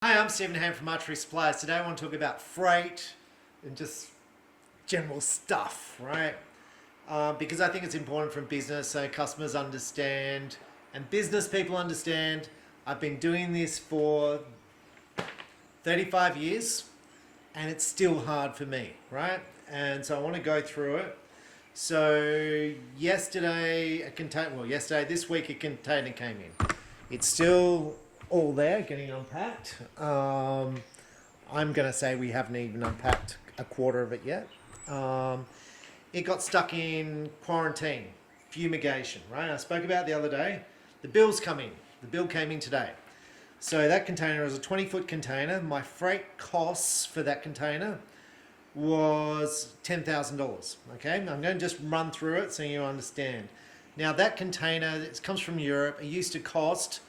Hi, I'm Stephen Ham from Archery Supplies. Today I want to talk about freight and just general stuff, right? Because I think it's important from business so customers understand and business people understand. I've been doing this for 35 years and it's still hard for me, right? And so I want to go through it. So this week a container came in. It's still all there, getting unpacked. I'm going to say we haven't even unpacked a quarter of it yet. It got stuck in quarantine, fumigation, right? I spoke about it the other day. The bill's come in. The bill came in today. So that container is a 20-foot container. My freight costs for that container was $10,000. Okay, I'm going to just run through it so you understand. Now that container, it comes from Europe. It used to cost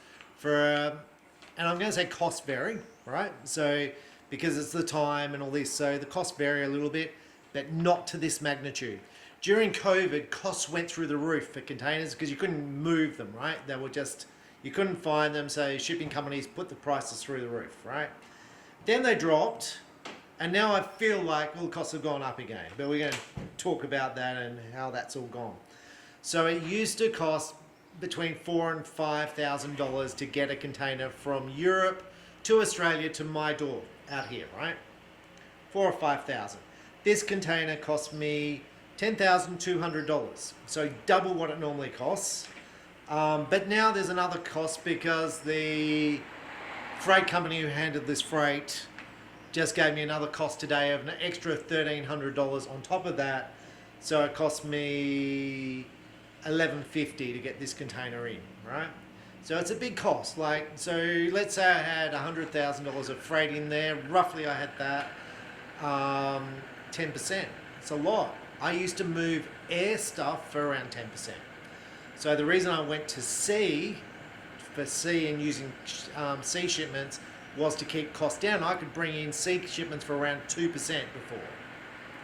and I'm going to say costs vary, right? So because it's the time and all this, so the costs vary a little bit, but not to this magnitude. During COVID, costs went through the roof for containers because you couldn't move them, right? They were just, you couldn't find them, so shipping companies put the prices through the roof, right? Then they dropped, and now I feel like all the costs have gone up again, but we're going to talk about that and how that's all gone. So it used to cost between $4,000 and $5,000 to get a container from Europe to Australia to my door out here, right? $4,000 or $5,000. This container cost me $10,200, so double what it normally costs. But now there's another cost because the freight company who handled this freight just gave me another cost today of an extra $1,300 on top of that. So it cost me $1,150 to get this container in, right? So it's a big cost. So let's say I had $100,000 of freight in there. Roughly I had that 10%. It's a lot. I used to move air stuff for around 10%. So the reason I went to sea, for sea and using sea shipments, was to keep costs down. I could bring in sea shipments for around 2% before.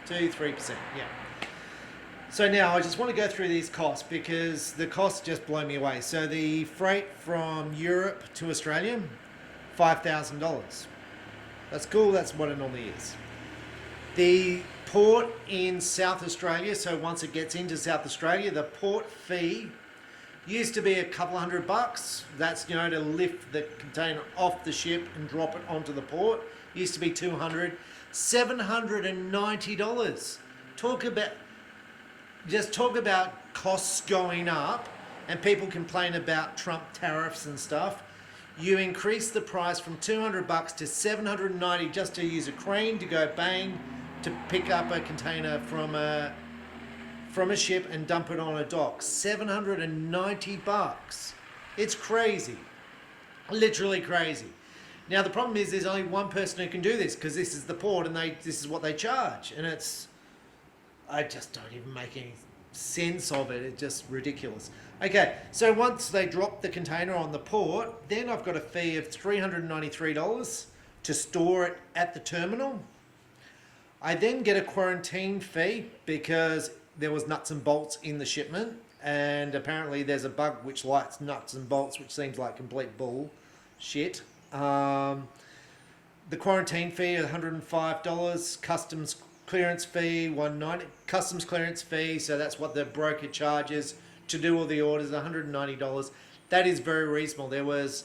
2-3%, yeah. So now I just want to go through these costs because the costs just blow me away. So the freight from Europe to Australia, $5,000. That's cool, that's what it normally is. The port in South Australia, so once it gets into South Australia, the port fee used to be a couple $100. That's, to lift the container off the ship and drop it onto the port. Used to be $200. $790. Talk about costs going up, and people complain about Trump tariffs and stuff. You increase the price from $200 to $790 just to use a crane to go bang to pick up a container from a ship and dump it on a dock. $790. It's crazy, literally crazy. Now the problem is there's only one person who can do this because this is the port and this is what they charge, and I just don't even make any sense of it. It's just ridiculous. Okay, so once they drop the container on the port, then I've got a fee of $393 to store it at the terminal. I then get a quarantine fee because there was nuts and bolts in the shipment, and apparently there's a bug which likes nuts and bolts, which seems like complete bullshit. The quarantine fee is $105, customs clearance fee $190, customs clearance fee, so that's what the broker charges to do all the orders, $190. That is very reasonable. There was,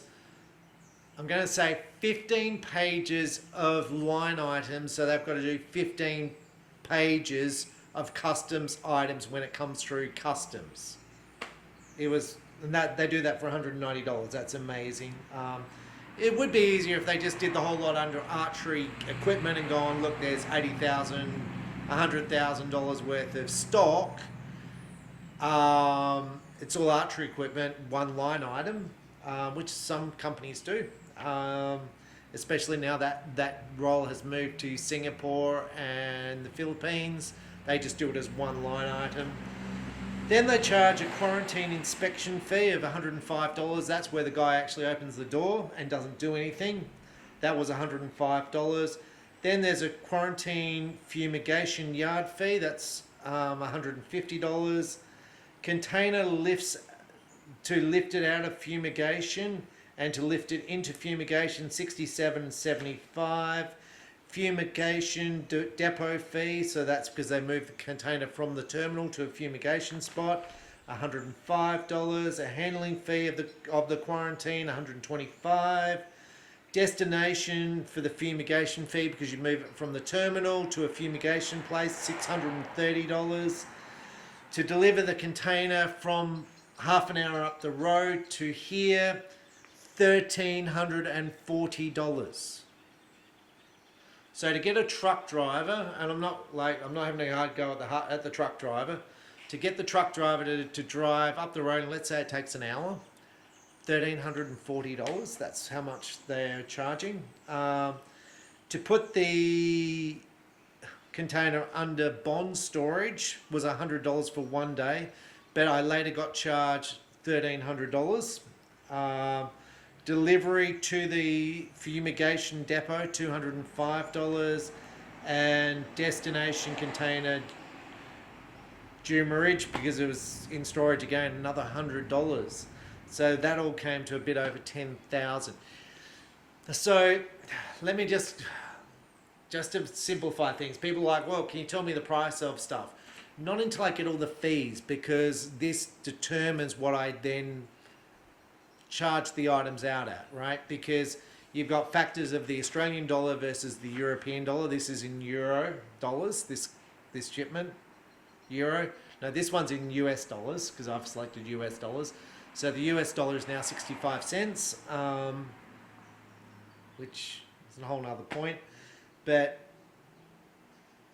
I'm going to say, 15 pages of line items, so they've got to do 15 pages of customs items when it comes through customs. And that they do that for $190. That's amazing. It would be easier if they just did the whole lot under archery equipment and gone, look, there's $80,000, $100,000 worth of stock. It's all archery equipment, one line item, which some companies do. Especially now that role has moved to Singapore and the Philippines. They just do it as one line item. Then they charge a quarantine inspection fee of $105. That's where the guy actually opens the door and doesn't do anything. That was $105. Then there's a quarantine fumigation yard fee. That's $150. Container lifts to lift it out of fumigation and to lift it into fumigation, $67.75. Fumigation depot fee, so that's because they move the container from the terminal to a fumigation spot, $105. A handling fee of the quarantine, $125. Destination for the fumigation fee, because you move it from the terminal to a fumigation place, $630. To deliver the container from half an hour up the road to here, $1,340. So to get a truck driver, and I'm not having a hard go at the truck driver, to get the truck driver to drive up the road, and let's say it takes an hour, $1,340. That's how much they're charging. To put the container under bond storage was $100 for one day, but I later got charged $1,300. Delivery to the fumigation depot, $205, and destination container Jumerage, because it was in storage again, another $100. So that all came to a bit over $10,000. So let me just to simplify things. People are like, well, can you tell me the price of stuff? Not until I get all the fees, because this determines what I then charge the items out at, right? Because you've got factors of the Australian dollar versus the European dollar. This is in euro dollars, this shipment, euro. No, this one's in US dollars, because I've selected US dollars. So the US dollar is now 65 cents, which is a whole nother point. But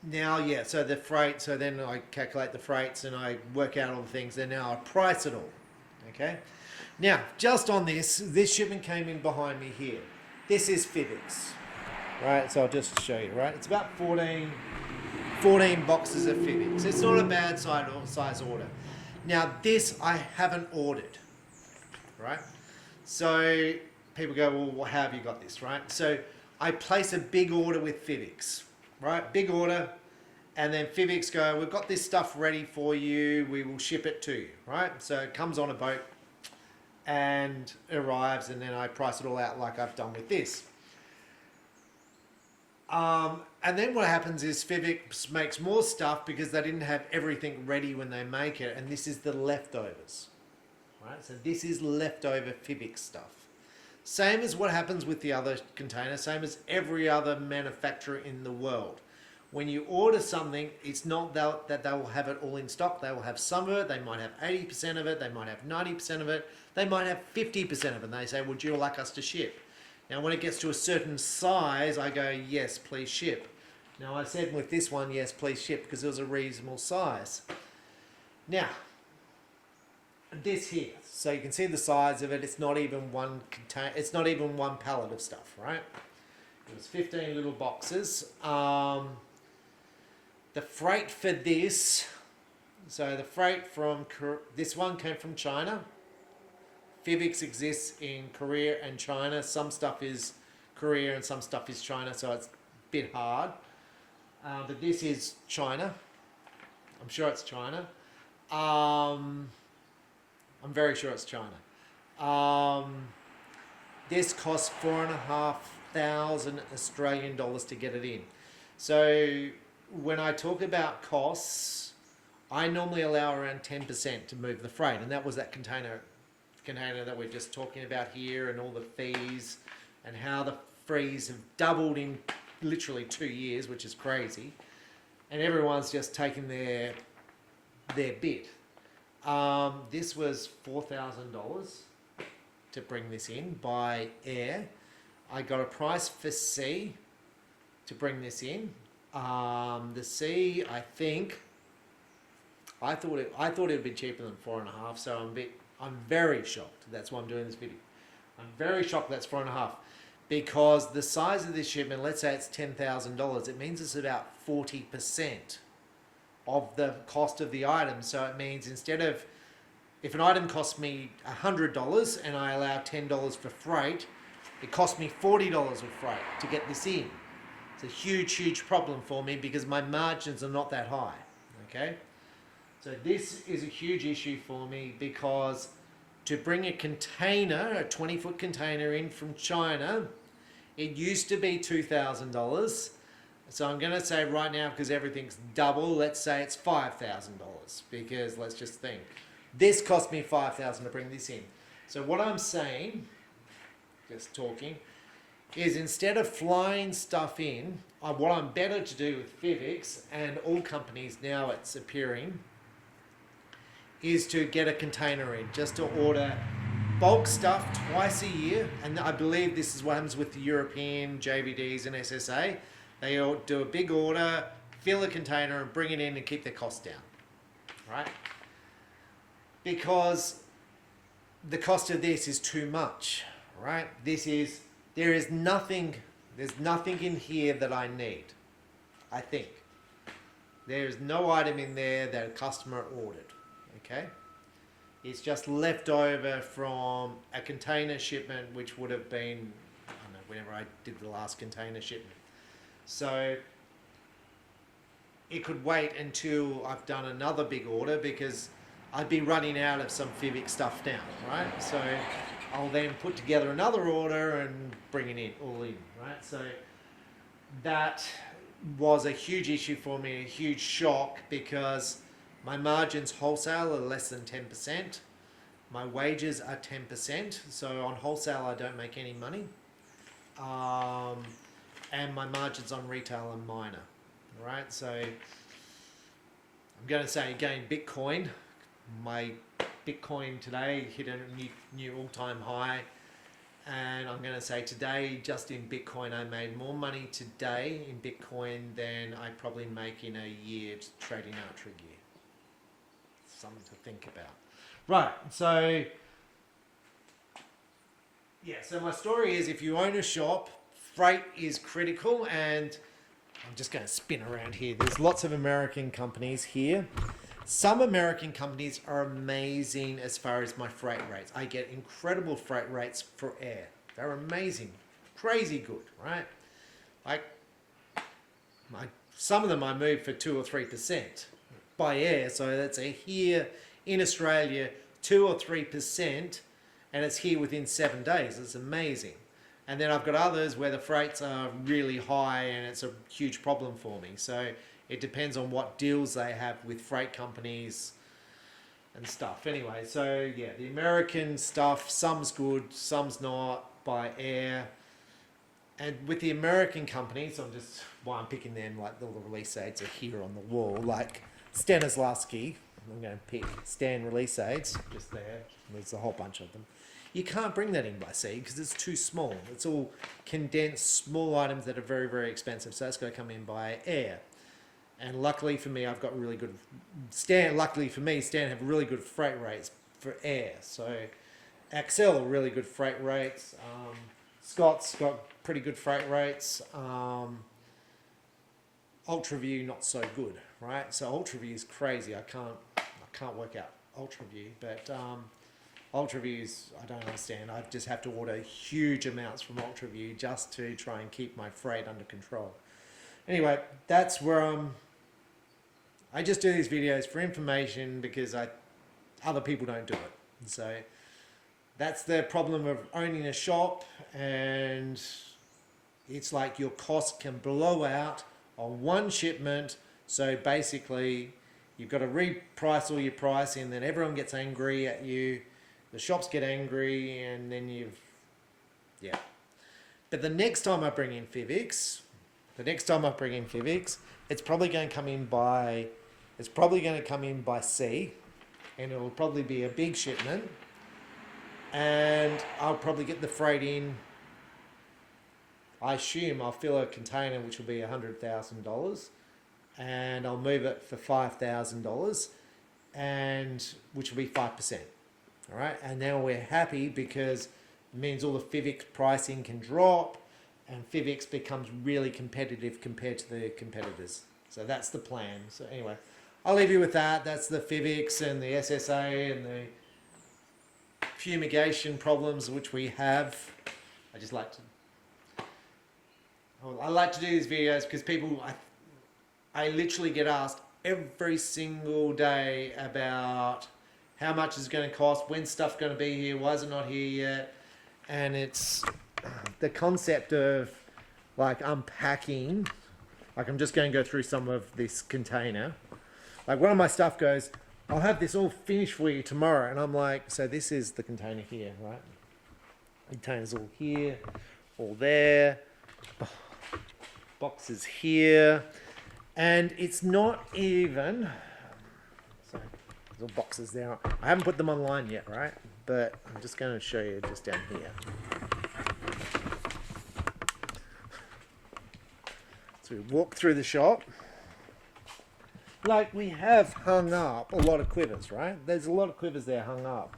now, yeah, so the freight, so then I calculate the freights and I work out all the things, and now I price it all, okay? Now, just on this shipment came in behind me here. This is Fivix, right? So I'll just show you, right? It's about 14 boxes of Fivix. It's not a bad size order. Now, this I haven't ordered, right? So people go, well, how have you got this, right? So I place a big order with Fivix, right? Big order, and then Fivix go, we've got this stuff ready for you. We will ship it to you, right? So it comes on a boat and arrives, and then I price it all out like I've done with this. And then what happens is Fivix makes more stuff because they didn't have everything ready when they make it, and this is the leftovers, right? So this is leftover Fivix stuff. Same as what happens with the other container, same as every other manufacturer in the world. When you order something, it's not that they will have it all in stock. They will have some of it. They might have 80% of it. They might have 90% of it. They might have 50% of it. And they say, would you like us to ship? Now, when it gets to a certain size, I go, yes, please ship. Now, I said with this one, yes, please ship, because it was a reasonable size. Now, this here. So you can see the size of it. It's not even one it's not even one pallet of stuff, right? It was 15 little boxes. The freight for this, so the freight from this one came from China. Fivix exists in Korea and China. Some stuff is Korea and some stuff is China, so it's a bit hard. But this is China. I'm sure it's China. I'm very sure it's China. This costs 4,500 Australian dollars to get it in. So when I talk about costs, I normally allow around 10% to move the freight, and that was that container that we're just talking about here, and all the fees, and how the fees have doubled in literally 2 years, which is crazy, and everyone's just taking their bit. This was $4,000 to bring this in by air. I got a price for sea to bring this in. The sea, I thought it would be cheaper than 4.5, so I'm very shocked. That's why I'm doing this video. I'm very shocked that's 4.5, because the size of this shipment, let's say it's $10,000, it means it's about 40% of the cost of the item. So it means instead of, if an item costs me $100 and I allow $10 for freight, it costs me $40 with freight to get this in. It's a huge, huge problem for me because my margins are not that high, okay? So this is a huge issue for me, because to bring a container, a 20-foot container in from China, it used to be $2,000. So I'm going to say right now, because everything's double, let's say it's $5,000, because let's just think. This cost me $5,000 to bring this in. So what I'm saying, just talking, is instead of flying stuff in, what I'm better to do with Fivix, and all companies now it's appearing, is to get a container in, just to order bulk stuff twice a year. And I believe this is what happens with the European JVDs and SSA. They all do a big order, fill a container and bring it in and keep their costs down, right? Because the cost of this is too much, right? There's nothing in here that I need, I think. There's no item in there that a customer ordered, okay? It's just left over from a container shipment, which would have been, I don't know, whenever I did the last container shipment. So it could wait until I've done another big order, because I'd be running out of some Fivix stuff now, right? So I'll then put together another order and bring it in, all in, right? So that was a huge issue for me, a huge shock, because my margins wholesale are less than 10%. My wages are 10%. So on wholesale, I don't make any money. And my margins on retail are minor, right? So I'm going to say again, Bitcoin. My Bitcoin today hit a new all-time high. And I'm going to say today, just in Bitcoin, I made more money today in Bitcoin than I probably make in a year trading Ultra Gear. Something to think about. Right, so yeah, so my story is, if you own a shop, freight is critical. And I'm just going to spin around here. There's lots of American companies here. Some American companies are amazing as far as my freight rates. I get incredible freight rates for air. They're amazing, crazy good, right? Like some of them I move for 2 or 3% by air. So that's here in Australia, 2 or 3%, and it's here within 7 days. It's amazing. And then I've got others where the freights are really high and it's a huge problem for me. So it depends on what deals they have with freight companies and stuff. Anyway, so yeah, the American stuff, some's good, some's not by air. And with the American companies, I'm picking them, like all the release aids are here on the wall, like Stanislavski. I'm going to pick Stan release aids, just there. There's a whole bunch of them. You can't bring that in by sea because it's too small. It's all condensed, small items that are very, very expensive. So that's got to come in by air. And luckily for me, I've got really good... Stan have really good freight rates for air. So Axel, really good freight rates. Scott's got pretty good freight rates. UltraView, not so good, right? So UltraView is crazy. I can't work out UltraView, but UltraViews, I don't understand. I just have to order huge amounts from UltraView just to try and keep my freight under control. Anyway, that's where I just do these videos for information because other people don't do it. So that's the problem of owning a shop, and it's like your cost can blow out on one shipment. So basically, you've got to reprice all your pricing, then everyone gets angry at you. The shops get angry, and then yeah. But the next time I bring in Fivix, it's probably going to come in by sea, and it'll probably be a big shipment, and I'll probably get the freight in. I assume I'll fill a container, which will be $100,000, and I'll move it for $5,000, and which will be 5%. All right, and now we're happy because it means all the Fivix pricing can drop, and Fivix becomes really competitive compared to the competitors. So that's the plan. So anyway, I'll leave you with that. That's the Fivix and the SSA and the fumigation problems which we have. I like to do these videos because people, I literally get asked every single day about how much is it going to cost, when stuff's going to be here, why is it not here yet, and it's the concept of like unpacking. Like I'm just going to go through some of this container. Like one of my stuff goes, I'll have this all finished for you tomorrow, and I'm like, so this is the container here, right? The container's all here, all there, boxes here, and it's not even. So there's all boxes there. I haven't put them online yet, right? But I'm just going to show you just down here. So we walk through the shop. Like we have hung up a lot of quivers, right? There's a lot of quivers there hung up.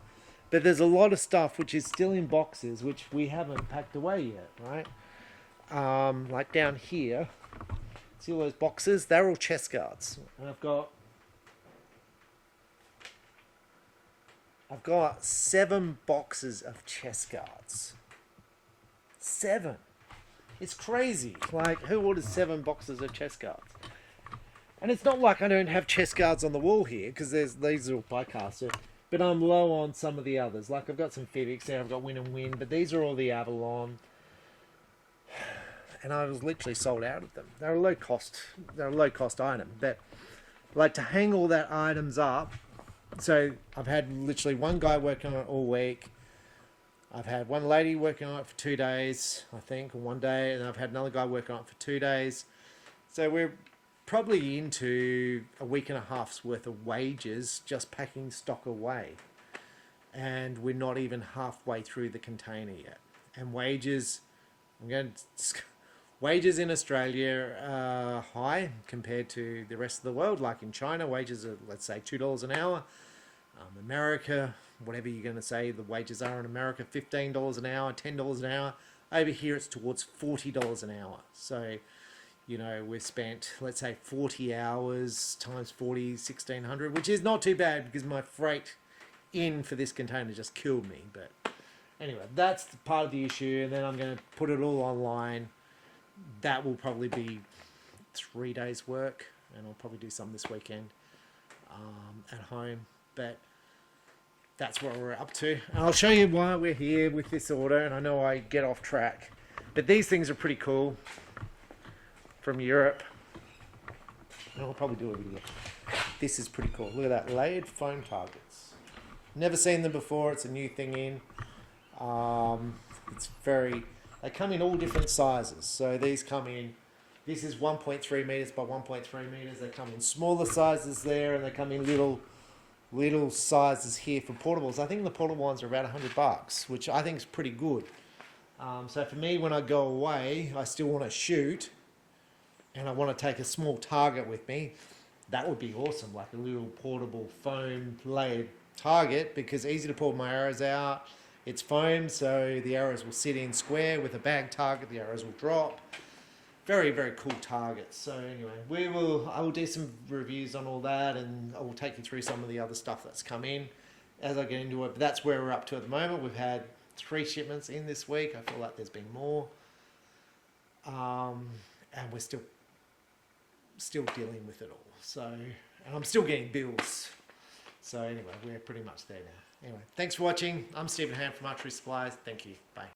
But there's a lot of stuff which is still in boxes which we haven't packed away yet, right? Like down here, see all those boxes? They're all chest guards. And I've got 7 boxes of chest guards. 7. It's crazy. Like, who orders 7 boxes of chest guards? And it's not like I don't have chest guards on the wall here, because these are all bicaster, but I'm low on some of the others. Like, I've got some Fivix there, I've got Win and Win, but these are all the Avalon. And I was literally sold out of them. They're a low cost item. But, like, to hang all that items up, so I've had literally one guy working on it all week. I've had one lady working on it for 2 days, I think, or one day, and I've had another guy working on it for 2 days. So we're probably into a week and a half's worth of wages just packing stock away. And we're not even halfway through the container yet. And wages in Australia are high compared to the rest of the world. Like in China, wages are, let's say, $2 an hour. America, whatever you're going to say, the wages are in America, $15 an hour, $10 an hour. Over here, it's towards $40 an hour. So, you know, we've spent, let's say, 40 hours times 40, 1,600, which is not too bad because my freight in for this container just killed me. But anyway, that's part of the issue. And then I'm going to put it all online. That will probably be 3 days work, and I'll probably do some this weekend at home. But that's what we're up to. And I'll show you why we're here with this order. And I know I get off track, but these things are pretty cool from Europe. And I'll probably do a video. This is pretty cool. Look at that, layered foam targets. Never seen them before. It's a new thing in. They come in all different sizes. So these come in, this is 1.3 meters by 1.3 meters. They come in smaller sizes there, and they come in little sizes here for portables. I think the portable ones are about $100, which I think is pretty good. So for me, when I go away, I still want to shoot, and I want to take a small target with me. That would be awesome, like a little portable foam layered target, because easy to pull my arrows out. It's foam, so the arrows will sit in square. With a bag target, the arrows will drop. Very, very cool targets. So anyway, I will do some reviews on all that, and I will take you through some of the other stuff that's come in as I get into it. But that's where we're up to at the moment. We've had 3 shipments in this week. I feel like there's been more. And we're still dealing with it all. So, and I'm still getting bills. So anyway, we're pretty much there now. Anyway, thanks for watching. I'm Stephen Ham from Archery Supplies. Thank you. Bye.